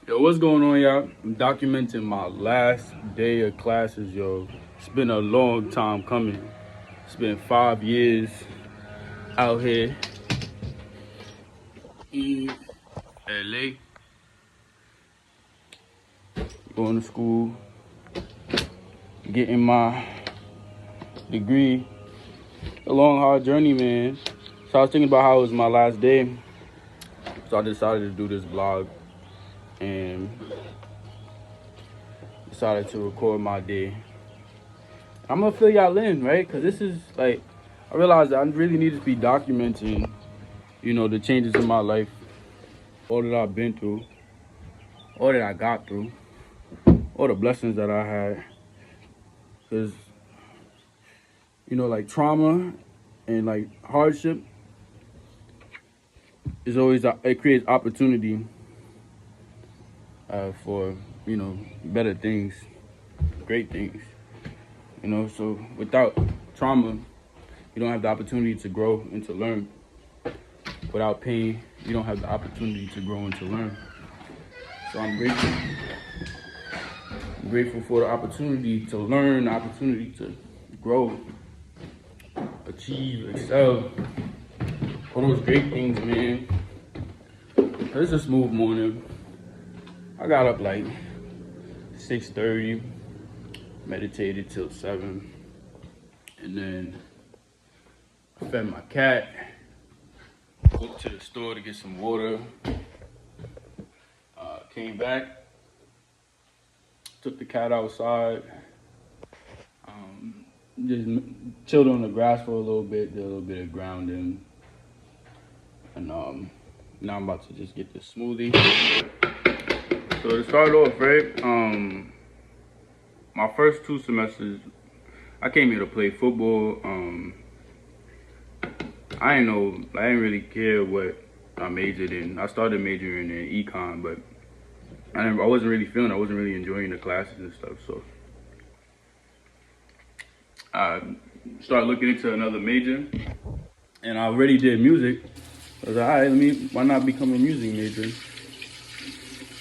Yo, what's going on, y'all? I'm documenting my last day of classes, yo. It's been a long time coming. It's been 5 years out here in LA, going to school, getting my degree. A long, hard journey, man. So I was thinking about how it was my last day. So I decided to do this vlog and decided to record my day. I'm gonna fill y'all in, right? Because this is like, I realized that I really need to be documenting, the changes in my life, all that I've been through, all that I got through, all the blessings that I had. Because, like trauma and like hardship is always, it creates opportunity for, better things, great things. So without trauma, you don't have the opportunity to grow and to learn. Without pain, you don't have the opportunity to grow and to learn. So I'm grateful. I'm grateful for the opportunity to learn, the opportunity to grow, achieve, excel. All those great things, man. It's a smooth morning. I got up like 6:30, meditated till 7, and then I fed my cat. Went to the store to get some water. Came back, took the cat outside, just chilled on the grass for a little bit, did a little bit of grounding, and now I'm about to just get this smoothie. So to start off, right, my first 2 semesters, I came here to play football. I didn't really care what I majored in. I started majoring in econ, but I wasn't really enjoying the classes and stuff. So I started looking into another major, and I already did music. I was like, all right, why not become a music major?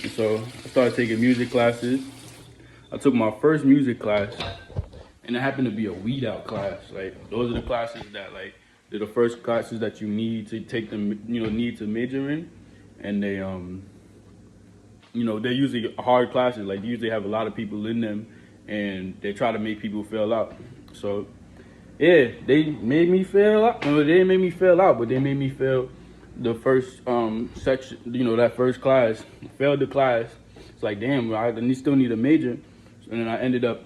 And so I started taking music classes. I took my first music class, and it happened to be a weed out class. Like, those are the classes that, like, they're the first classes that you need to take them, need to major in. And they, they're usually hard classes. Like, they usually have a lot of people in them, and they try to make people fail out. So, yeah, they made me fail out. Well, they didn't make me fail out, but they made me fail the first section, that first class. Failed the class. It's like, damn, I still need a major. And then I ended up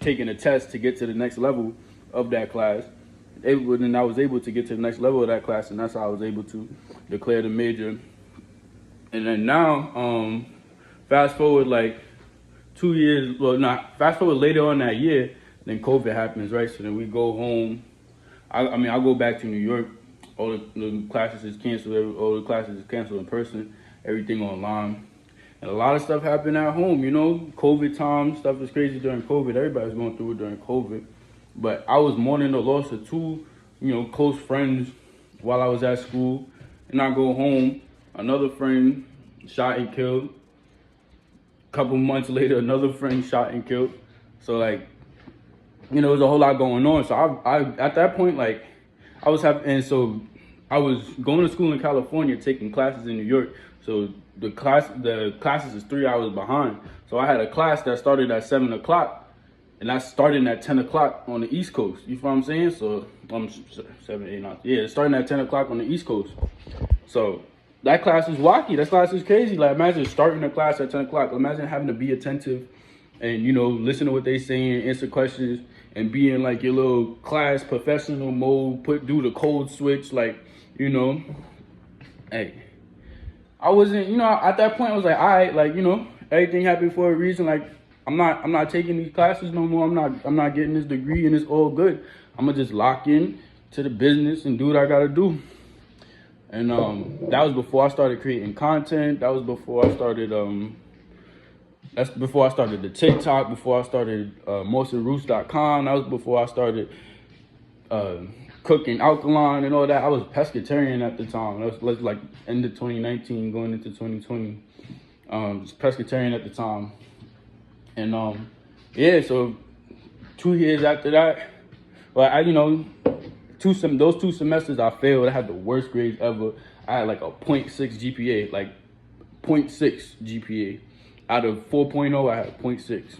taking a test to get to the next level of that class. And I was able to get to the next level of that class, and that's how I was able to declare the major. And then now, fast forward like 2 years, fast forward later on that year, then COVID happens, right? So then we go home. I go back to New York. All the classes is canceled. All the classes is canceled in person. Everything online. And a lot of stuff happened at home, COVID time. Stuff was crazy during COVID. Everybody was going through it during COVID. But I was mourning the loss of 2, close friends while I was at school. And I go home, another friend shot and killed. A couple months later, another friend shot and killed. So, like, there was a whole lot going on. So I at that point, like, I was going to school in California, taking classes in New York. So the classes is 3 hours behind. So I had a class that started at 7 o'clock, and I started at 10 o'clock on the East Coast. You feel what I'm saying? So I'm 7, 8, 9. Yeah, starting at 10 o'clock on the East Coast. So that class is wacky. That class is crazy. Like, imagine starting a class at 10 o'clock. Imagine having to be attentive and, listen to what they saying, answer questions, and be in like your little class professional mode, do the code switch, like, hey. I wasn't, at that point I was like, all right, like, everything happened for a reason. Like, I'm not taking these classes no more. I'm not getting this degree, and it's all good. I'm gonna just lock in to the business and do what I gotta do. And that was before I started creating content. That was before I started that's before I started the TikTok, before I started motionroots.com. That was before I started cooking alkaline and all that. I was pescatarian at the time. That was like end of 2019 going into 2020. was Presbyterian at the time. And yeah, so 2 years after that, well, those 2 semesters I failed. I had the worst grades ever. I had like a .6 GPA, like .6 GPA. Out of 4.0, I had a .6.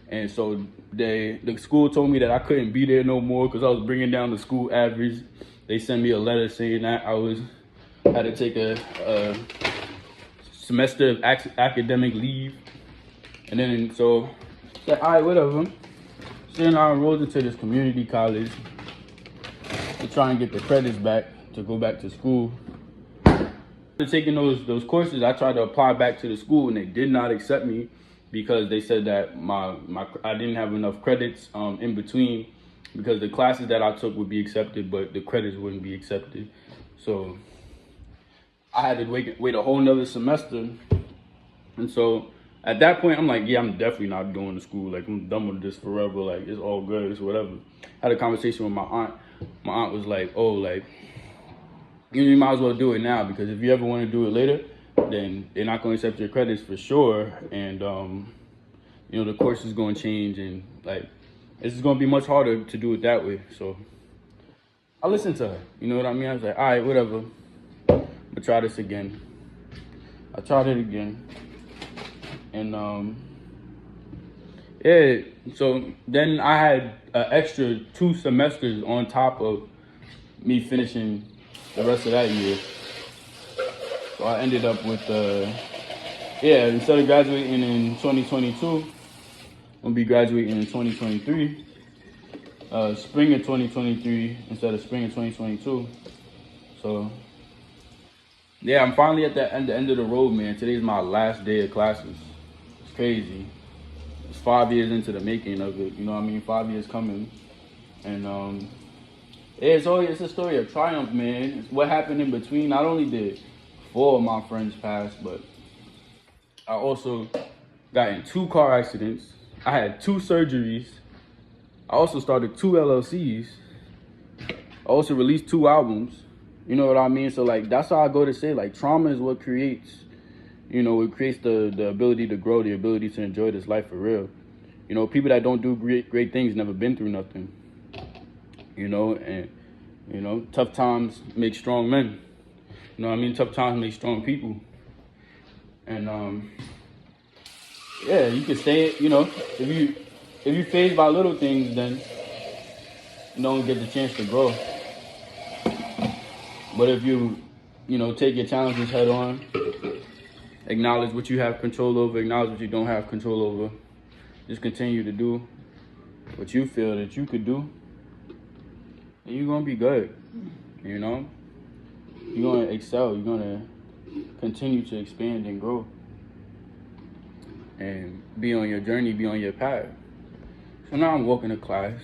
And so the school told me that I couldn't be there no more because I was bringing down the school average. They sent me a letter saying that had to take a semester of academic leave. And then so I said, all right, whatever. So then I enrolled into this community college to try and get the credits back to go back to school. After taking those courses, I tried to apply back to the school and they did not accept me because they said that I didn't have enough credits in between, because the classes that I took would be accepted, but the credits wouldn't be accepted. So I had to wait a whole nother semester. And so at that point, I'm like, yeah, I'm definitely not going to school. Like, I'm done with this forever. Like, it's all good. It's whatever. I had a conversation with my aunt. My aunt was like, oh, like, you might as well do it now, because if you ever want to do it later, then they're not going to accept your credits for sure. And, the course is going to change, and, like, it's going to be much harder to do it that way. So I listened to her. You know what I mean? I was like, all right, whatever. I'm going to try this again. I tried it again. And, yeah, so then I had an extra 2 semesters on top of me finishing the rest of that year. So I ended up with, instead of graduating in 2022, I'm gonna be graduating in 2023. Spring of 2023 instead of spring of 2022. So, yeah, I'm finally at the end of the road, man. Today's my last day of classes. It's crazy. It's 5 years into the making of it. You know what I mean? 5 years coming. And, it's a story of triumph, man. It's what happened in between. Not only did 4 of my friends pass, but I also got in 2 car accidents. I had 2 surgeries. I also started 2 LLCs. I also released 2 albums. You know what I mean? So, like, that's how I go to say, like, trauma is what creates, it creates the ability to grow, the ability to enjoy this life for real. People that don't do great things never been through nothing. And, tough times make strong men. You know what I mean? Tough times make strong people. And, you can stay, if you fazed by little things, then you don't get the chance to grow. But if you, take your challenges head on, acknowledge what you have control over, acknowledge what you don't have control over, just continue to do what you feel that you could do, and you're going to be good, You're going to excel. You're going to continue to expand and grow and be on your journey, be on your path. So now I'm walking to class.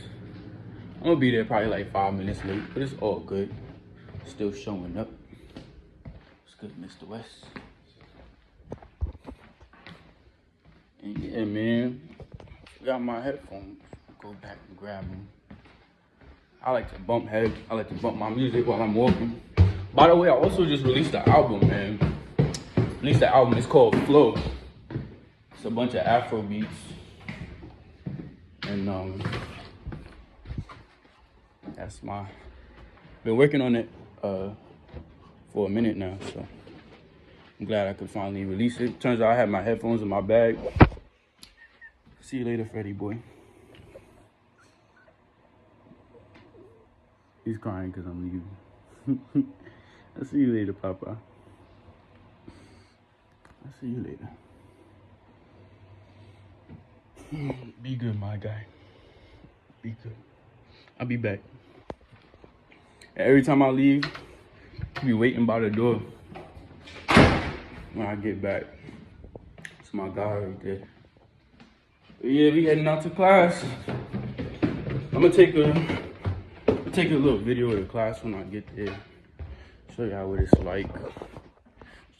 I'm going to be there probably like 5 minutes late, but it's all good. Still showing up. It's good, Mr. West. And yeah, man, got my headphones. Go back and grab them. I like to bump my music while I'm walking. By the way, I also just released the album, man. It's called Flow. It's a bunch of Afro beats. And been working on it for a minute now, so I'm glad I could finally release it. Turns out I had my headphones in my bag. See you later, Freddie boy. He's crying because I'm leaving. I'll see you later, Papa. I'll see you later. Be good, my guy. Be good. I'll be back. And every time I leave, I'll be waiting by the door when I get back. It's my guy right there. But yeah, we heading out to class. I'm gonna take a little video of the class when I get there. Show y'all what it's like.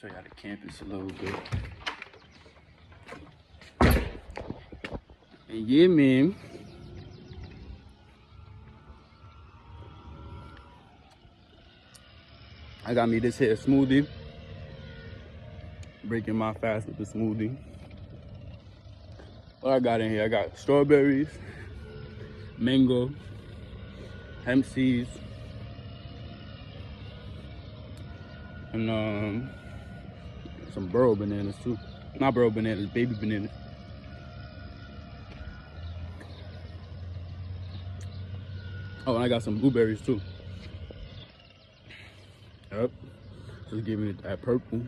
Show y'all the campus a little bit. And yeah, man. I got me this here smoothie. breaking my fast with the smoothie. What I got in here? I got strawberries, mango, hemp seeds, and some burro bananas too. Not burro bananas, baby bananas. Oh, and I got some blueberries too. Yep. Just giving it that purple.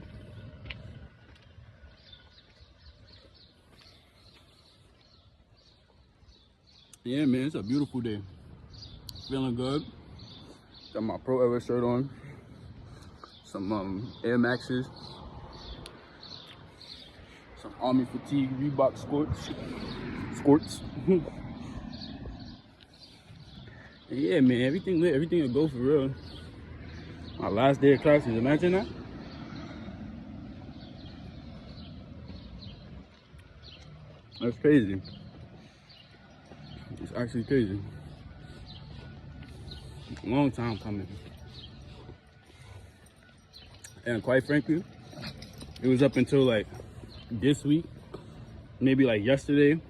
Yeah, man, it's a beautiful day. Feeling good. Got my Pro Era shirt on. Some Air Maxes. Some Army Fatigue Reebok squirts. Yeah, man, everything lit. Everything will go for real. My last day of classes, imagine that. That's crazy. It's actually crazy. Long time coming. And quite frankly, it was up until like this week, maybe like yesterday,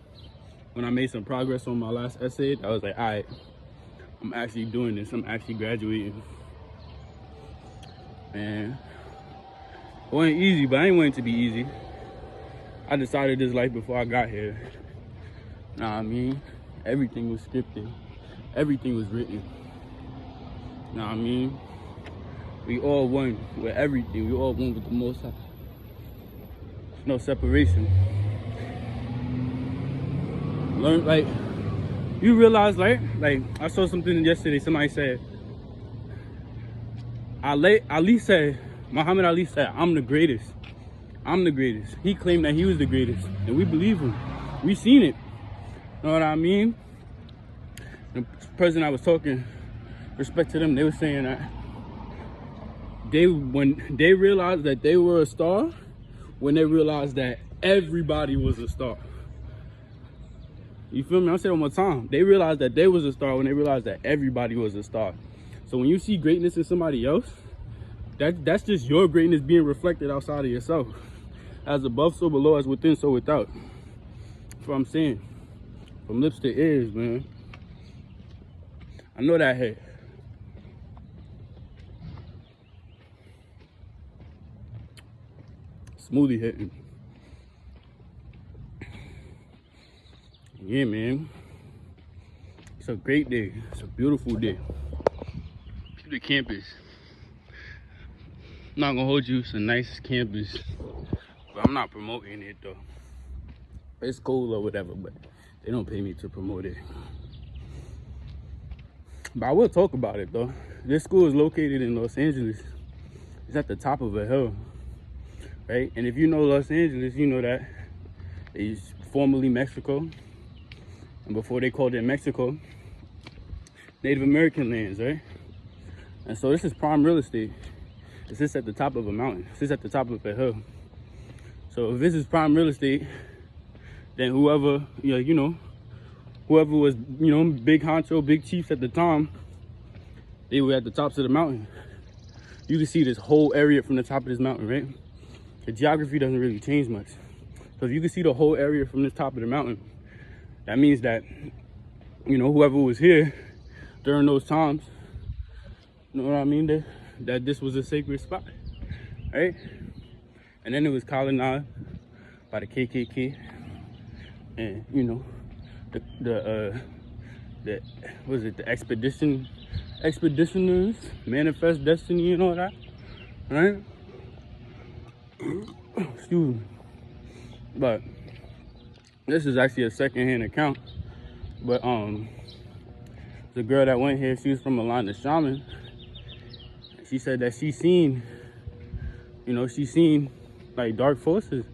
when I made some progress on my last essay. I was like, all right, I'm actually doing this. I'm actually graduating. And it wasn't easy, but I didn't want it to be easy. I decided this life before I got here. Nah, I mean, everything was scripted. Everything was written. Nah, I mean, we all one with everything. We all one with the Most High. No separation. Learn, like, you realize, like I saw something yesterday. Somebody said, Ali said, Muhammad Ali said, I'm the greatest. I'm the greatest. He claimed that he was the greatest, and we believe him. We seen it. Know what I mean? The person I was talking, respect to them, they were saying that when they realized that they were a star, when they realized that everybody was a star. You feel me? I'll say it one more time. They realized that they was a star when they realized that everybody was a star. So when you see greatness in somebody else, that's just your greatness being reflected outside of yourself. As above, so below, as within, so without. That's what I'm saying. From lips to ears, man. I know that hit. Smoothie hitting. Yeah, man. It's a great day. It's a beautiful day. To the campus. I'm not gonna hold you. It's a nice campus, but I'm not promoting it though. It's cool or whatever, but they don't pay me to promote it. But I will talk about it though. This school is located in Los Angeles. It's at the top of a hill, right? And if you know Los Angeles, you know that it's formerly Mexico. And before they called it Mexico, Native American lands, right? And so this is prime real estate. It sits at the top of a mountain. It sits at the top of a hill. So if this is prime real estate, then whoever was, big honcho, big chiefs at the time, they were at the tops of the mountain. You can see this whole area from the top of this mountain, right? The geography doesn't really change much. So if you can see the whole area from the top of the mountain, that means that, whoever was here during those times, you know what I mean? That this was a sacred spot, right? And then it was colonized by the KKK, and the expeditioners, manifest destiny, and all that, right? Excuse me. But this is actually a second-hand account. But the girl that went here, she was from a line of shaman. She said that she seen like dark forces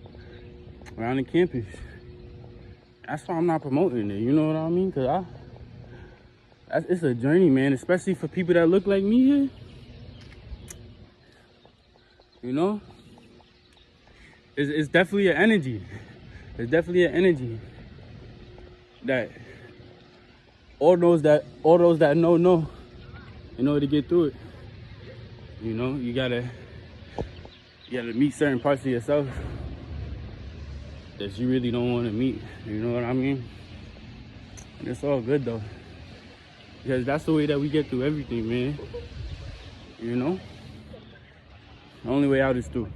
around the campus. That's why I'm not promoting it, you know what I mean? Because it's a journey, man, especially for people that look like me here. It's definitely an energy. It's definitely an energy that all those that know in order to get through it. You You gotta meet certain parts of yourself that you really don't want to meet. You know what I mean? And it's all good though, because that's the way that we get through everything, man. You know, the only way out is through.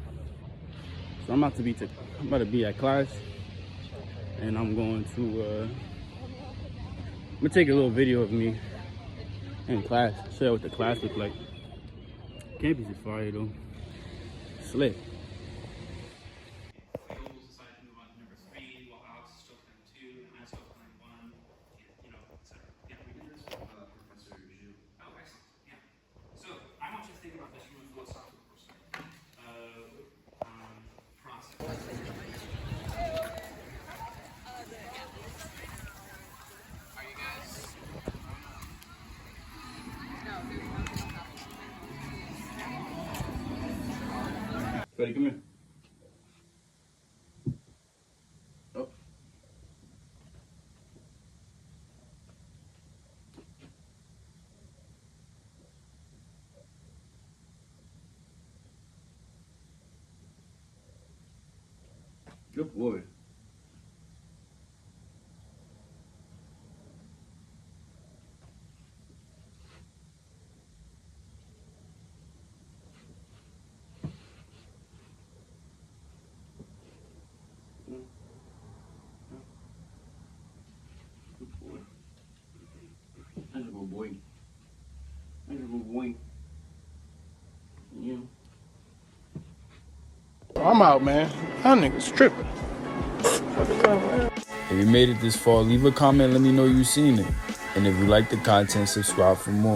So I'm about to be at class, and I'm gonna take a little video of me in class, show you what the class look like. Campus is fire though, slick. Ready, come here. Oh. Good boy. Good boy. That's a good boy. That's a good boy. Yeah. I'm out, man. That nigga's tripping. If you made it this far, leave a comment, let me know you seen it. And if you like the content, subscribe for more.